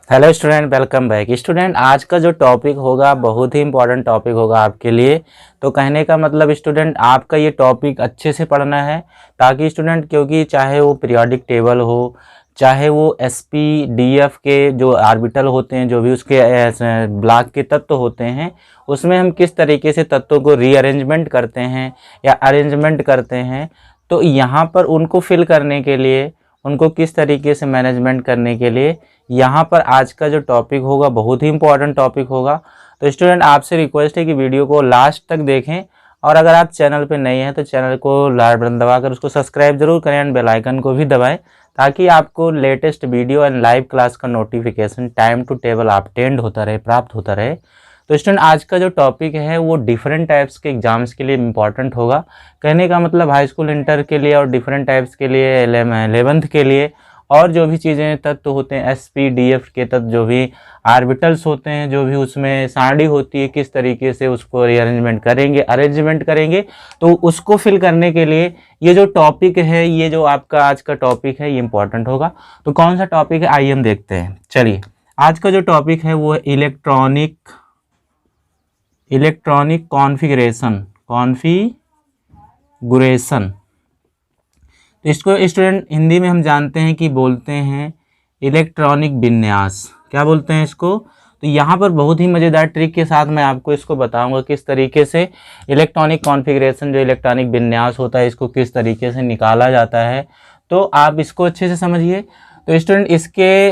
Hello student, welcome back. Student, आज का जो टॉपिक होगा बहुत ही इंपॉर्टेंट टॉपिक होगा आपके लिए। तो कहने का मतलब स्टूडेंट, आपका ये टॉपिक अच्छे से पढ़ना है ताकि स्टूडेंट, क्योंकि चाहे वो पीरियोडिक टेबल हो, चाहे वो एसपीडीएफ के जो आर्बिटल होते हैं, जो भी उसके ब्लॉक के तत्व होते हैं, उसमें हम किस तरीके से तत्वों को रीअरेंजमेंट करते हैं या अरेंजमेंट करते हैं, तो यहाँ पर उनको फिल करने के लिए, उनको किस तरीके से मैनेजमेंट करने के लिए यहाँ पर आज का जो टॉपिक होगा बहुत ही इंपॉर्टेंट टॉपिक होगा। तो स्टूडेंट, आपसे रिक्वेस्ट है कि वीडियो को लास्ट तक देखें, और अगर आप चैनल पे नए हैं तो चैनल को लाल बटन दबाकर उसको सब्सक्राइब जरूर करें एंड बेल आइकन को भी दबाएं, ताकि आपको latest video and live class का notification time to table update होता रहे, प्राप्त होता रहे। तो स्टूडेंट, आज का जो टॉपिक है वो डिफरेंट टाइप्स के एग्जाम्स के लिए इंपॉर्टेंट होगा। कहने का मतलब हाई स्कूल, इंटर के लिए और डिफरेंट टाइप्स के लिए, 11th के लिए, और जो भी चीज़ें तत्व होते हैं एसपीडीएफ के तत्व, जो भी आर्बिटल्स होते हैं, जो भी उसमें सारणी होती है, किस तरीके से उसको रीअरेंजमेंट करेंगे, अरेंजमेंट करेंगे, तो उसको फिल करने के लिए ये जो टॉपिक है, ये जो आपका आज का टॉपिक है, ये इंपॉर्टेंट होगा। तो कौन सा टॉपिक है, आइए हम देखते हैं। चलिए, आज का जो टॉपिक है वो है इलेक्ट्रॉनिक कॉन्फ़िगरेशन। तो इसको स्टूडेंट हिंदी में हम जानते हैं कि बोलते हैं इलेक्ट्रॉनिक विन्यास। क्या बोलते हैं इसको? तो यहाँ पर बहुत ही मज़ेदार ट्रिक के साथ मैं आपको इसको बताऊंगा किस तरीके से इलेक्ट्रॉनिक कॉन्फ़िगरेशन, जो इलेक्ट्रॉनिक विन्यास होता है, इसको किस तरीके से निकाला जाता है। तो आप इसको अच्छे से समझिए। तो स्टूडेंट,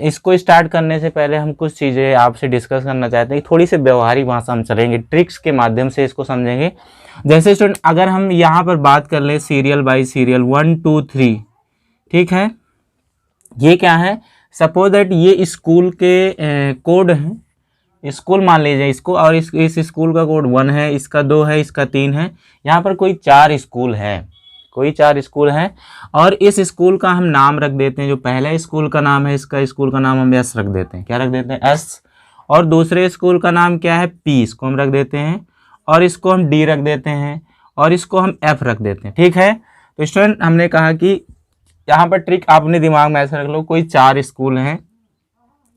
इसको स्टार्ट करने से पहले हम कुछ चीज़ें आपसे डिस्कस करना चाहते हैं। थोड़ी सी व्यवहारिक भाषा हम चलेंगे, ट्रिक्स के माध्यम से इसको समझेंगे। जैसे स्टूडेंट, अगर हम यहाँ पर बात कर लें सीरियल बाय सीरियल 1 2 3, ठीक है, ये क्या है? सपोज दैट ये स्कूल के कोड हैं। स्कूल मान लीजिए इसको, और इस स्कूल का कोड 1 है, इसका 2 है, इसका 3 है। यहाँ पर कोई 4 स्कूल है, और इस स्कूल का हम नाम रख देते हैं। जो पहला स्कूल का नाम है, इसका स्कूल का नाम हम एस रख देते हैं। क्या रख देते हैं? एस। और दूसरे स्कूल का नाम क्या है? पी। इसको हम रख देते हैं, और इसको हम डी रख देते हैं, और इसको हम एफ रख देते हैं। ठीक है। तो स्टूडेंट, हमने कहा कि यहाँ पर ट्रिक अपने दिमाग में ऐसे रख लो, कोई 4 स्कूल हैं,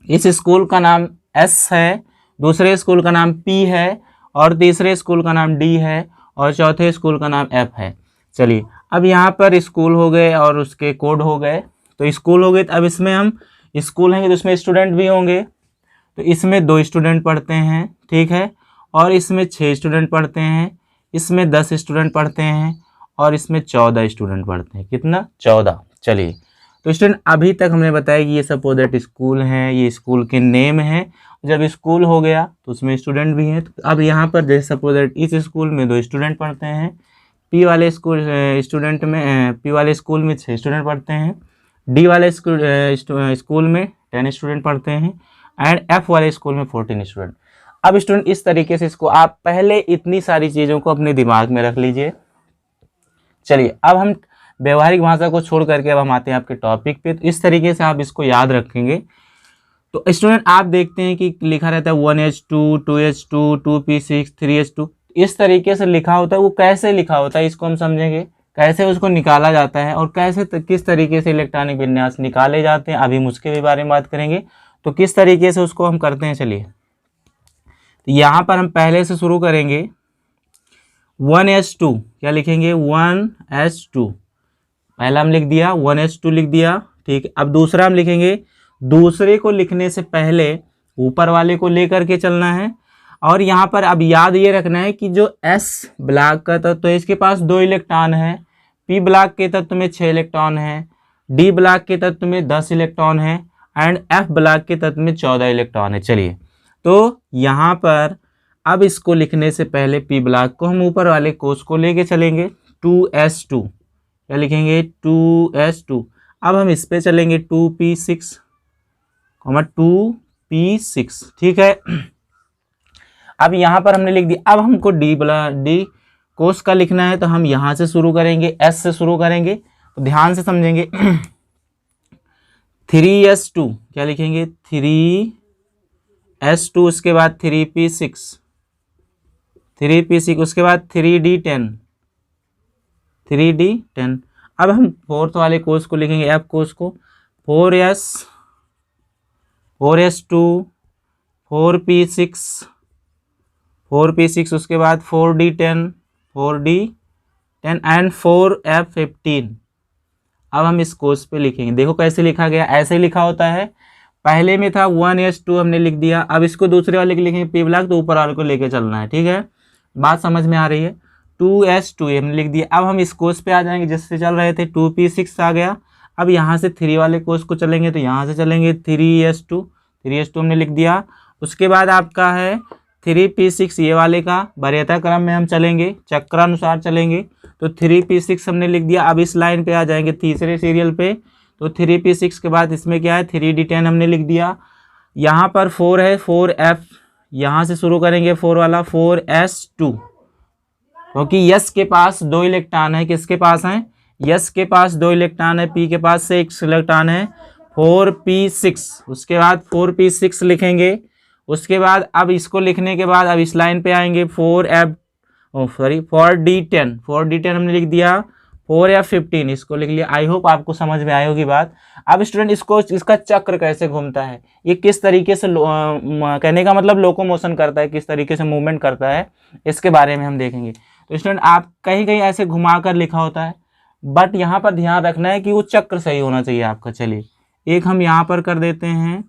इस स्कूल का नाम एस है, दूसरे स्कूल का नाम पी है, और तीसरे स्कूल का नाम डी है, और चौथे स्कूल का नाम एफ है। चलिए, अब यहाँ पर स्कूल हो गए और उसके कोड हो गए। तो स्कूल हो गए, तो अब इसमें हम स्कूल हैं तो इसमें स्टूडेंट भी होंगे। तो इसमें 2 स्टूडेंट पढ़ते हैं, ठीक है, और इसमें 6 स्टूडेंट पढ़ते हैं, इसमें 10 स्टूडेंट पढ़ते हैं, और इसमें 14 स्टूडेंट पढ़ते हैं। कितना? 14। चलिए, तो स्टूडेंट, अभी तक हमने बताया कि ये सपोज दैट स्कूल हैं, ये स्कूल के नेम हैं। जब स्कूल हो गया तो उसमें स्टूडेंट भी हैं। तो अब यहाँ पर जैसे सपोज दैट इस स्कूल में 2 स्टूडेंट पढ़ते हैं, पी वाले स्कूल में 6 स्टूडेंट पढ़ते हैं, डी वाले स्कूल में 10 स्टूडेंट पढ़ते हैं, एंड एफ वाले स्कूल में 14 स्टूडेंट। अब स्टूडेंट, इस तरीके से इसको आप पहले इतनी सारी चीज़ों को अपने दिमाग में रख लीजिए। चलिए, अब हम व्यवहारिक भाषा को छोड़ करके अब हम आते हैं आपके टॉपिक पे। तो इस तरीके से आप इसको याद रखेंगे। तो स्टूडेंट, आप देखते हैं कि लिखा रहता है 1H2 2H2 2P6 3H2, इस तरीके से लिखा होता है। वो कैसे लिखा होता है इसको हम समझेंगे, कैसे उसको निकाला जाता है, और किस तरीके से इलेक्ट्रॉनिक विन्यास निकाले जाते हैं। अभी हम उसके भी बारे में बात करेंगे, तो किस तरीके से उसको हम करते हैं। चलिए, तो यहाँ पर हम पहले से शुरू करेंगे। 1H2 क्या लिखेंगे? 1H2 पहला हम लिख दिया, 1H2 लिख दिया। ठीक, अब दूसरा हम लिखेंगे। दूसरे को लिखने से पहले ऊपर वाले को लेकर के चलना है, और यहाँ पर अब याद ये रखना है कि जो S ब्लॉक का तत्व तो इसके पास 2 इलेक्ट्रॉन है, P ब्लॉक के तत्व में 6 इलेक्ट्रॉन है, D ब्लॉक के तत्व में 10 इलेक्ट्रॉन है, एंड F ब्लॉक के तत्व में 14 इलेक्ट्रॉन है। चलिए, तो यहाँ पर अब इसको लिखने से पहले P ब्लॉक को हम ऊपर वाले कोष को लेके चलेंगे। 2S2 क्या लिखेंगे? 2S2। अब हम इस पे चलेंगे 2P6, 2P6। ठीक है। अब यहाँ पर हमने लिख दिया। अब हमको डी कोष का लिखना है, तो हम यहाँ से शुरू करेंगे, S से शुरू करेंगे। तो ध्यान से समझेंगे। 3S2 क्या लिखेंगे? 3S2, उसके बाद 3P6, उसके बाद 3D10। अब हम फोर्थ वाले कोष को लिखेंगे, F कोष को। 4S 4s2, 4p6, 4p6, उसके बाद 4d10, 4d10 एंड 4f15। अब हम इस कोर्स पे लिखेंगे, देखो कैसे लिखा गया, ऐसे ही लिखा होता है। पहले में था 1s2 हमने लिख दिया, अब इसको दूसरे वाले के लिखेंगे p ब्लॉक, तो ऊपर वाले को लेके चलना है, ठीक है, बात समझ में आ रही है। 2s2 हमने लिख दिया। अब हम इस कोर्स पे आ जाएंगे जिससे चल रहे थे, 2p6 आ गया। अब यहाँ से 3 वाले कोर्स को चलेंगे, तो यहाँ से चलेंगे 3s2, 3s2 हमने लिख दिया। उसके बाद आपका है 3p6, ये वाले का वरीयता क्रम में हम चलेंगे, चक्रानुसार चलेंगे, तो 3p6 हमने लिख दिया। अब इस लाइन पे आ जाएंगे तीसरे सीरियल पे, तो 3p6 के बाद इसमें क्या है 3d10 हमने लिख दिया। यहाँ पर 4 है, 4f, यहाँ से शुरू करेंगे 4 वाला, 4s2, क्योंकि यस के पास 2 इलेक्ट्रॉन है, किसके पास है, यस के पास 2 इलेक्ट्रॉन है, पी के पास से 1 इलेक्ट्रॉन है, 4p6। उसके बाद 4p6 लिखेंगे। उसके बाद अब इसको लिखने के बाद अब इस लाइन पे आएंगे 4d10, 4d10 हमने लिख दिया, 4f15 इसको लिख लिया। आई होप आपको समझ में आई होगी बात। अब स्टूडेंट इसको, इसका चक्र कैसे घूमता है, ये किस तरीके से कहने का मतलब लोकोमोशन करता है, किस तरीके से मूवमेंट करता है, इसके बारे में हम देखेंगे। तो स्टूडेंट आप कहीं कहीं ऐसे घुमा कर लिखा होता है, बट यहाँ पर ध्यान रखना है कि वो चक्र सही होना चाहिए आपका। चलिए एक हम यहाँ पर कर देते हैं,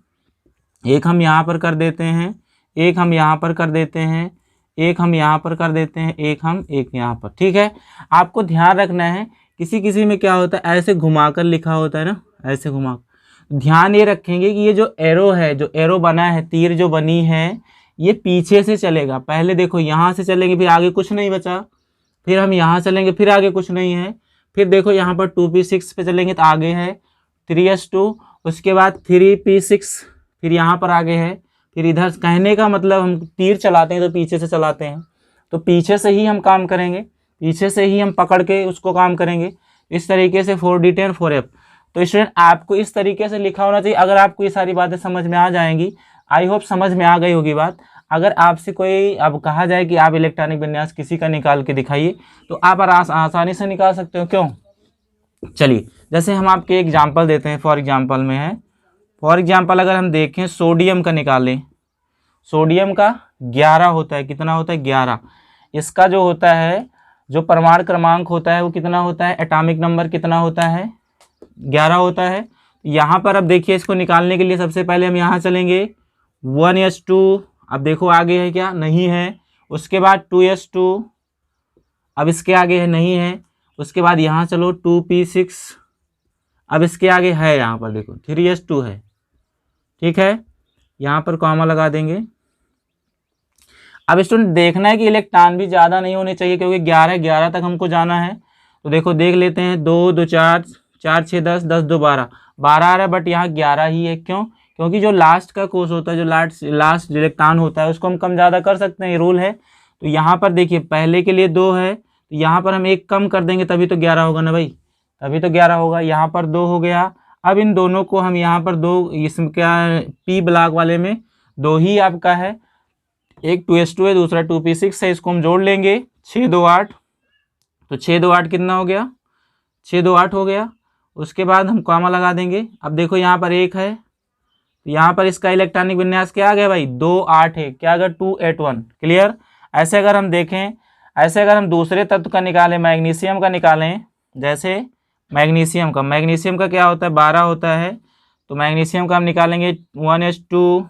एक हम यहाँ पर कर देते हैं, एक हम यहाँ पर कर देते हैं, एक हम यहाँ पर कर देते हैं, एक यहाँ पर, ठीक है। आपको ध्यान रखना है, किसी किसी में क्या होता है ऐसे घुमाकर लिखा होता है ना, ऐसे घुमा, ध्यान ये रखेंगे कि ये जो एरो है, जो एरो बना है, तीर जो बनी है, ये पीछे से चलेगा। पहले देखो यहाँ से चलेंगे, फिर आगे कुछ नहीं बचा, फिर हम यहाँ चलेंगे, फिर आगे कुछ नहीं है, फिर देखो यहाँ पर 2p6 पे चलेंगे तो आगे है 3s2, उसके बाद 3p6, फिर यहाँ पर आगे है, फिर इधर, कहने का मतलब हम तीर चलाते हैं तो पीछे से चलाते हैं, तो पीछे से ही हम काम करेंगे, पीछे से ही हम पकड़ के उसको काम करेंगे। इस तरीके से 4d10 4f। तो स्टूडेंट आपको इस तरीके से लिखा होना चाहिए। अगर आपको ये सारी बातें समझ में आ जाएंगी, आई होप समझ में आ गई होगी बात। अगर आपसे कोई अब कहा जाए कि आप इलेक्ट्रॉनिक विन्यास किसी का निकाल के दिखाइए, तो आप आसानी से निकाल सकते हो, क्यों। चलिए जैसे हम आपके एग्जाम्पल देते हैं, फॉर एग्जाम्पल में है, फॉर एग्जाम्पल अगर हम देखें सोडियम का निकालें, सोडियम का 11 होता है, कितना होता है 11। इसका जो होता है, जो परमाणु क्रमांक होता है वो कितना होता है, एटॉमिक नंबर कितना होता है 11 होता है। यहाँ पर अब देखिए इसको निकालने के लिए सबसे पहले हम यहाँ चलेंगे 1s2, अब देखो आगे है क्या, नहीं है। उसके बाद 2s2, अब इसके आगे है, नहीं है। उसके बाद यहाँ चलो 2p6, अब इसके आगे है, यहाँ पर देखो 3s2 है, ठीक है, यहाँ पर कॉमा लगा देंगे। अब स्टूडेंट देखना है कि इलेक्ट्रॉन भी ज़्यादा नहीं होने चाहिए, क्योंकि 11 तक हमको जाना है। तो देखो देख लेते हैं, 2 2 4 4 6 10 10 2 12 12 आ रहा है, बट यहाँ 11 ही है। क्यों, क्योंकि जो लास्ट का कोष होता है, जो लास्ट इलेक्ट्रॉन होता है, उसको हम कम ज़्यादा कर सकते हैं, ये रूल है। तो यहाँ पर देखिए पहले के लिए 2 है, तो यहाँ पर हम 1 कम कर देंगे, तभी तो 11 होगा ना भाई, तभी तो 11 होगा। यहाँ पर 2 हो गया। अब इन दोनों को हम यहाँ पर 2, इसमें क्या पी ब्लॉक वाले में 2 ही आपका है, एक 2s2 है, दूसरा 2p6 है, इसको हम जोड़ लेंगे 6 2 8, तो 6 2 8 कितना हो गया, 6 2 8 हो गया। उसके बाद हम कॉमा लगा देंगे। अब देखो यहाँ पर 1 है, तो यहाँ पर इसका इलेक्ट्रॉनिक विन्यास क्या आ गया भाई, 2 8 है, क्या आ गया 2 8 1। क्लियर। ऐसे अगर हम देखें, ऐसे अगर हम दूसरे तत्व का निकालें, मैग्नीशियम का निकालें, जैसे मैग्नीशियम का क्या होता है 12 होता है, तो मैग्नीशियम का हम निकालेंगे 1s2,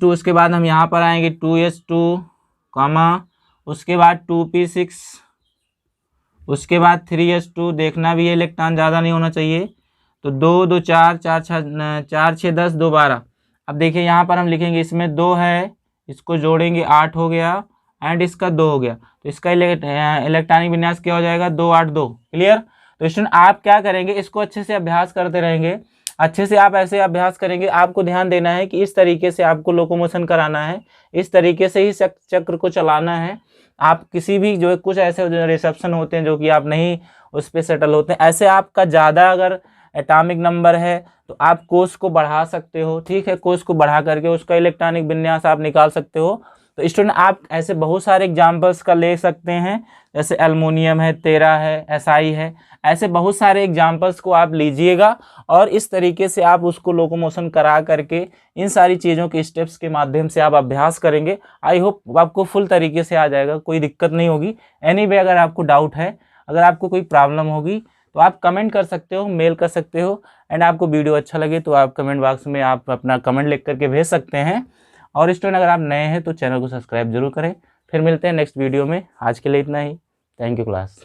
उसके बाद हम यहाँ पर आएंगे 2s2, उसके बाद 2p6, उसके बाद 3s2। देखना भी है इलेक्ट्रॉन ज़्यादा नहीं होना चाहिए। तो 2 2 4 4 6 10 2 12। अब देखिए यहाँ पर हम लिखेंगे, इसमें 2 है, इसको जोड़ेंगे 8 हो गया, एंड इसका 2 हो गया, तो इसका इलेक्ट्रॉनिक विन्यास क्या हो जाएगा 2 8 2। क्लियर। तो स्टूडेंट आप क्या करेंगे, इसको अच्छे से अभ्यास करते रहेंगे, अच्छे से आप ऐसे अभ्यास करेंगे। आपको ध्यान देना है कि इस तरीके से आपको लोकोमोशन कराना है, इस तरीके से ही चक्र को चलाना है। आप किसी भी जो कुछ ऐसे रिसेप्शन होते हैं जो कि आप नहीं उस पर सेटल होते हैं, ऐसे आपका ज़्यादा अगर एटॉमिक नंबर है तो आप कोष को बढ़ा सकते हो, ठीक है, कोष को बढ़ा करके उसका इलेक्ट्रॉनिक विन्यास आप निकाल सकते हो। तो स्टूडेंट आप ऐसे बहुत सारे एग्जाम्पल्स का ले सकते हैं, जैसे एल्युमिनियम है, तेरा है, एसआई है, ऐसे बहुत सारे एग्जाम्पल्स को आप लीजिएगा और इस तरीके से आप उसको लोकोमोशन करा करके इन सारी चीज़ों के स्टेप्स के माध्यम से आप अभ्यास करेंगे। आई होप आपको फुल तरीके से आ जाएगा, कोई दिक्कत नहीं होगी। एनीवे अगर आपको डाउट है, अगर आपको कोई प्रॉब्लम होगी तो आप कमेंट कर सकते हो, मेल कर सकते हो। एंड आपको वीडियो अच्छा लगे तो आप कमेंट बॉक्स में आप अपना कमेंट लिख करके भेज सकते हैं। और स्टूडेंट अगर आप नए हैं तो चैनल को सब्सक्राइब जरूर करें। फिर मिलते हैं नेक्स्ट वीडियो में। आज के लिए इतना ही। Thank you class.